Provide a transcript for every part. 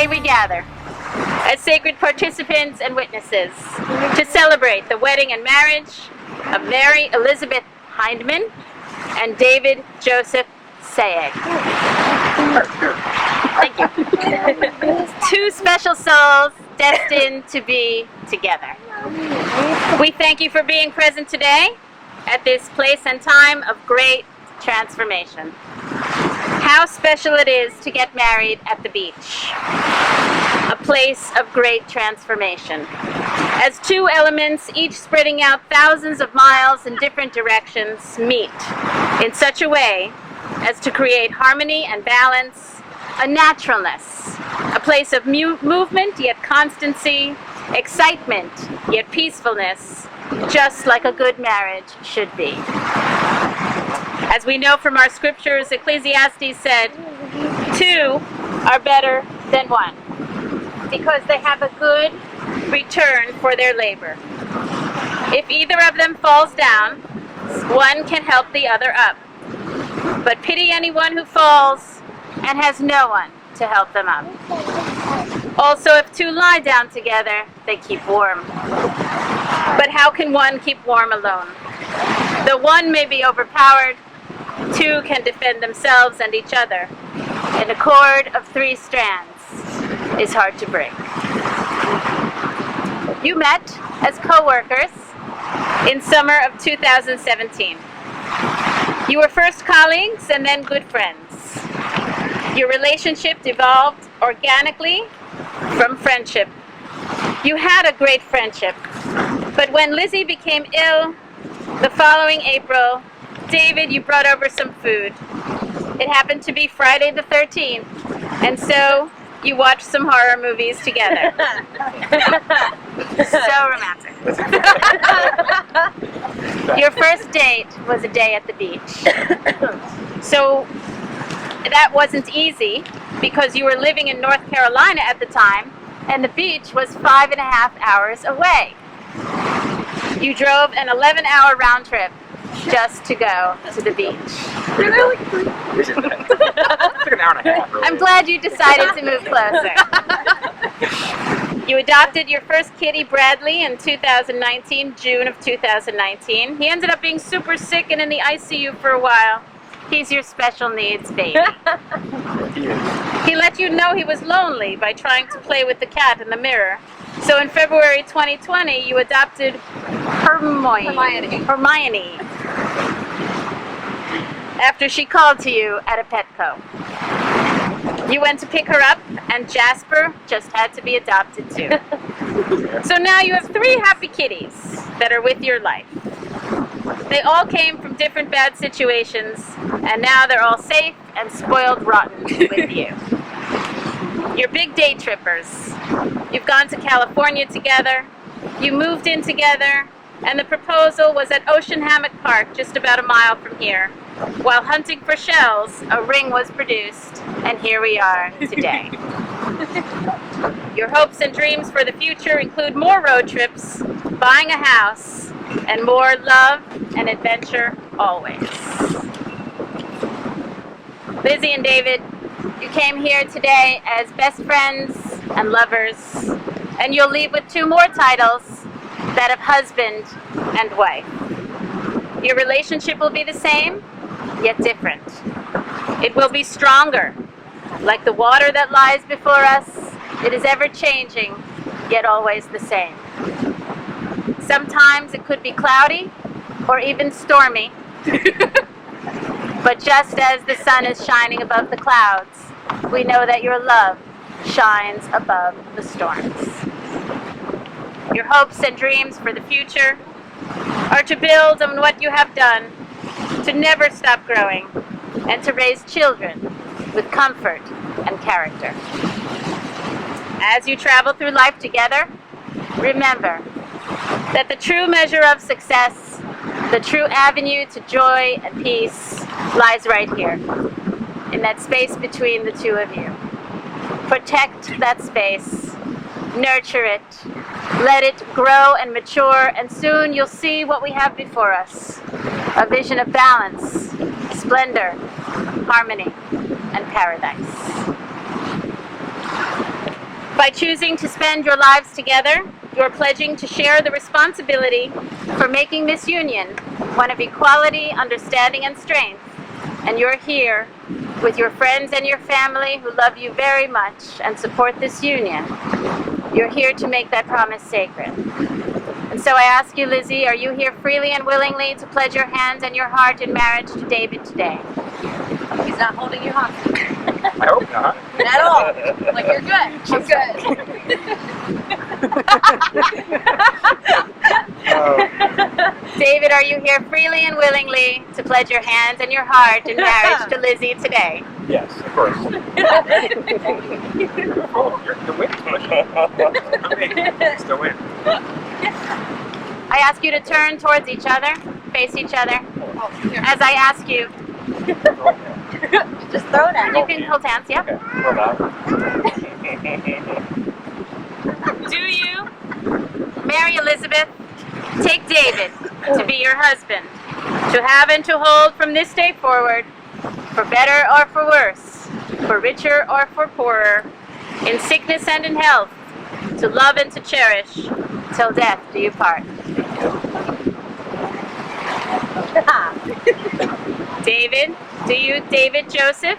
Today we gather as sacred participants and witnesses to celebrate the wedding and marriage of Mary Elizabeth Hindman and David Joseph Sayegh. Thank you. Two special souls destined to be together. We thank you for being present today at this place and time of great transformation. How special it is to get married at the beach, a place of great transformation. As two elements, each spreading out thousands of miles in different directions, meet in such a way as to create harmony and balance, a naturalness, a place of movement yet constancy, excitement yet peacefulness, just like a good marriage should be. As we know from our scriptures, Ecclesiastes said, two are better than one, because they have a good return for their labor. If either of them falls down, one can help the other up. But pity anyone who falls and has no one to help them up. Also, if two lie down together, they keep warm. But how can one keep warm alone? Though one may be overpowered, two can defend themselves and each other. And a cord of 3 strands is hard to break. You met as co-workers in summer of 2017. You were first colleagues and then good friends. Your relationship evolved organically from friendship. You had a great friendship, but when Lizzie became ill the following April, David, you brought over some food. It happened to be Friday the 13th, and so you watched some horror movies together. So romantic. Your first date was a day at the beach. So that wasn't easy because you were living in North Carolina at the time, and the beach was 5.5 hours away. You drove an 11-hour round trip just to go to the beach. Really? It took an hour and a half. Really. I'm glad you decided to move closer. You adopted your first kitty, Bradley, in 2019, June of 2019. He ended up being super sick and in the ICU for a while. He's your special needs baby. He let you know he was lonely by trying to play with the cat in the mirror. So in February 2020, you adopted Hermione. After she called to you at a Petco. You went to pick her up, and Jasper just had to be adopted too. So now you have 3 happy kitties that are with your life. They all came from different bad situations, and now they're all safe and spoiled rotten with you. You're big day trippers. You've gone to California together, you moved in together, and the proposal was at Ocean Hammock Park, just about a mile from here. While hunting for shells, a ring was produced, and here we are today. Your hopes and dreams for the future include more road trips, buying a house, and more love and adventure always. Lizzie and David, you came here today as best friends and lovers, and you'll leave with 2 more titles, that of husband and wife. Your relationship will be the same, yet different. It will be stronger. Like the water that lies before us, it is ever changing, yet always the same. Sometimes it could be cloudy or even stormy. But just as the sun is shining above the clouds, we know that your love shines above the storms. Your hopes and dreams for the future are to build on what you have done, to never stop growing, and to raise children with comfort and character. As you travel through life together, remember that the true measure of success, the true avenue to joy and peace, lies right here, in that space between the 2 of you. Protect that space, nurture it, let it grow and mature, and soon you'll see what we have before us, a vision of balance, splendor, harmony, and paradise. By choosing to spend your lives together, you're pledging to share the responsibility for making this union one of equality, understanding, and strength. And you're here with your friends and your family who love you very much and support this union. You're here to make that promise sacred. And so I ask you, Lizzie, are you here freely and willingly to pledge your hands and your heart in marriage to David today? He's not holding you hostage. I hope not. At all. Like, you're good. She's good. David, are you here freely and willingly to pledge your hands and your heart in marriage to Lizzie today? Yes, of course. Oh, you're the win. It's the win. I ask you to turn towards each other, face each other, as I ask you. Just throw it at You can hold hands, yeah? Okay, hold on. Do you, Mary Elizabeth, take David to be your husband, to have and to hold from this day forward, for better or for worse, for richer or for poorer, in sickness and in health, to love and to cherish, till death do you part? David, do you, David Joseph,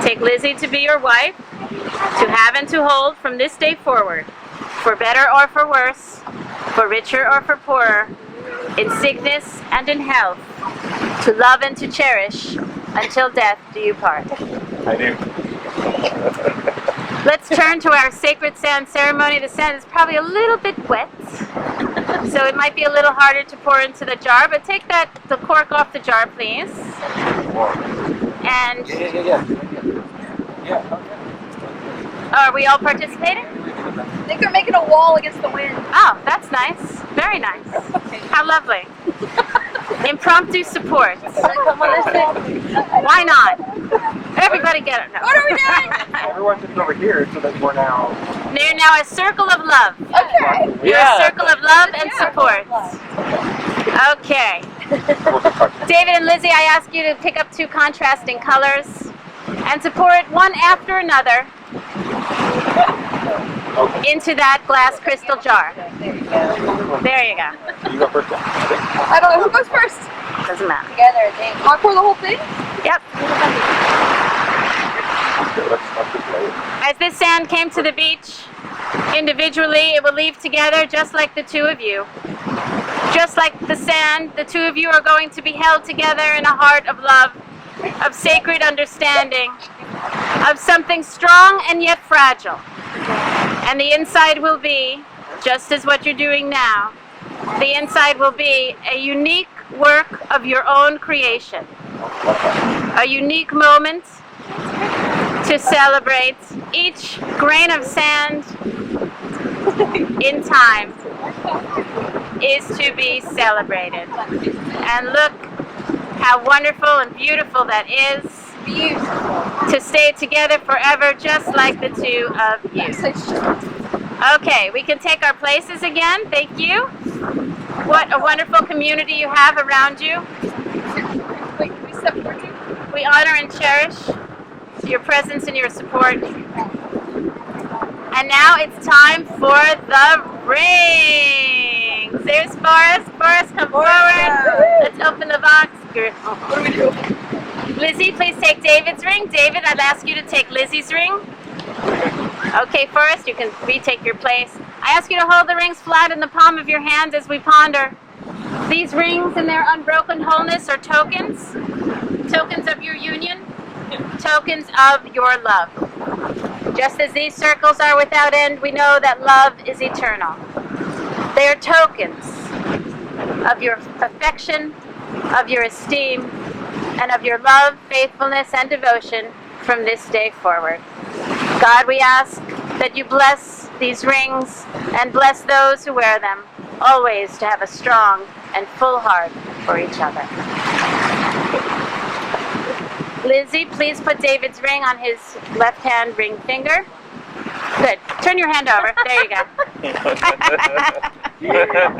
take Lizzie to be your wife, to have and to hold from this day forward, for better or for worse, for richer or for poorer, in sickness and in health, to love and to cherish, until death do you part? I do. Let's turn to our sacred sand ceremony. The sand is probably a little bit wet, so it might be a little harder to pour into the jar, but take the cork off the jar, please. And are we all participating? I think they're making a wall against the wind. Oh, that's nice. Very nice. How lovely. Impromptu support. Come on, this thing. Why not? Everybody get it. No. What are we doing? Everyone sitting over here so that we're now... They're now a circle of love. Okay. You're a circle of love and support. Okay. David and Lizzie, I ask you to pick up two contrasting colors and to pour it one after another into that glass crystal jar. There you go. You go first. I don't know who goes first. Doesn't matter. Together, I think. I'll pour the whole thing? Yep. Let's just play it. As this sand came to the beach, individually it will leave together just like the two of you. Just like the sand, the two of you are going to be held together in a heart of love, of sacred understanding, of something strong and yet fragile. And the inside will be, just as what you're doing now, the inside will be a unique work of your own creation. A unique moment to celebrate each grain of sand in time is to be celebrated. And look how wonderful and beautiful that is. Beautiful. To stay together forever just like the two of you. Okay, we can take our places again. Thank you. What a wonderful community you have around you. Wait, can we step forward too? We honor and cherish your presence and your support. And now it's time for the rings. There's Forrest. Forrest, come forward. Let's open the box. What do we do? Lizzie, please take David's ring. David, I'd ask you to take Lizzie's ring. Okay, Forrest, you can retake your place. I ask you to hold the rings flat in the palm of your hands as we ponder. These rings in their unbroken wholeness are tokens. Tokens of your union. Tokens of your love. Just as these circles are without end, we know that love is eternal. They are tokens of your affection, of your esteem, and of your love, faithfulness, and devotion from this day forward. God, we ask that you bless these rings and bless those who wear them, always to have a strong and full heart for each other. Lizzie, please put David's ring on his left-hand ring finger. Good. Turn your hand over. There you go.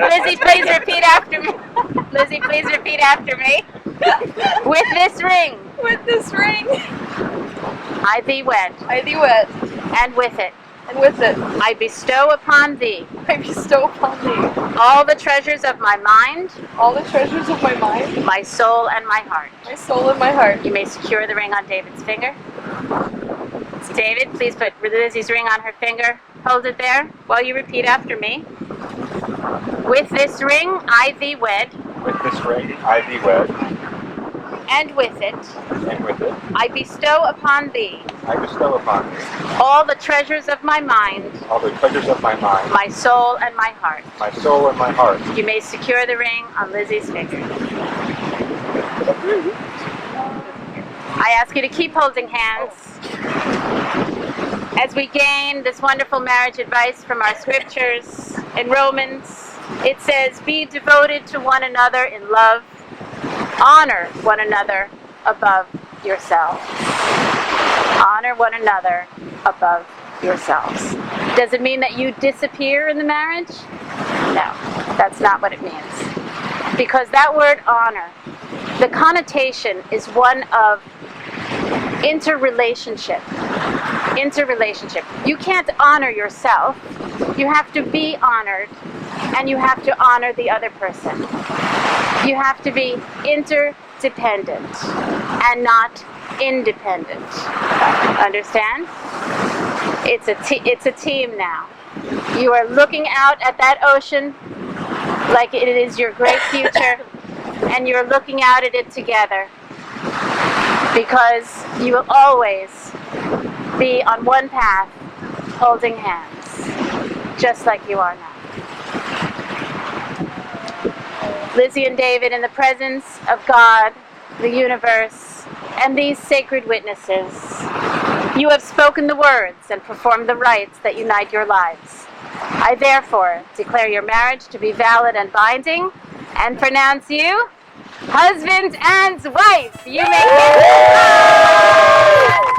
Lizzie, please repeat after me. Lizzie, please repeat after me. With this ring, With this ring, I thee wed, I thee wed, and with it, and with it I bestow upon thee I bestow upon thee all the treasures of my mind, all the treasures of my mind, my soul, and my heart. my soul, and my heart. You may secure the ring on David's finger. David, please put Lizzie's ring on her finger. Hold it there while you repeat after me. With this ring I thee wed, With this ring I thee wed, and with it and with it I bestow upon thee I bestow upon thee all the treasures of my mind, all the treasures of my mind, my soul, and my heart. my soul, and my heart. You may secure the ring on Lizzie's finger. I ask you to keep holding hands as we gain this wonderful marriage advice from our scriptures. In Romans, it says, be devoted to one another in love. Honor one another above yourselves. Honor one another above yourselves. Does it mean that you disappear in the marriage? No, that's not what it means. Because that word honor, the connotation is one of interrelationship. Interrelationship. You can't honor yourself. You have to be honored, and you have to honor the other person. You have to be interdependent and not independent. Understand? It's a team now. You are looking out at that ocean like it is your great future, and you're looking out at it together, because you will always be on one path holding hands, just like you are now. Lizzie and David, in the presence of God, the universe, and these sacred witnesses, you have spoken the words and performed the rites that unite your lives. I therefore declare your marriage to be valid and binding, and pronounce you husband and wife. You may kiss.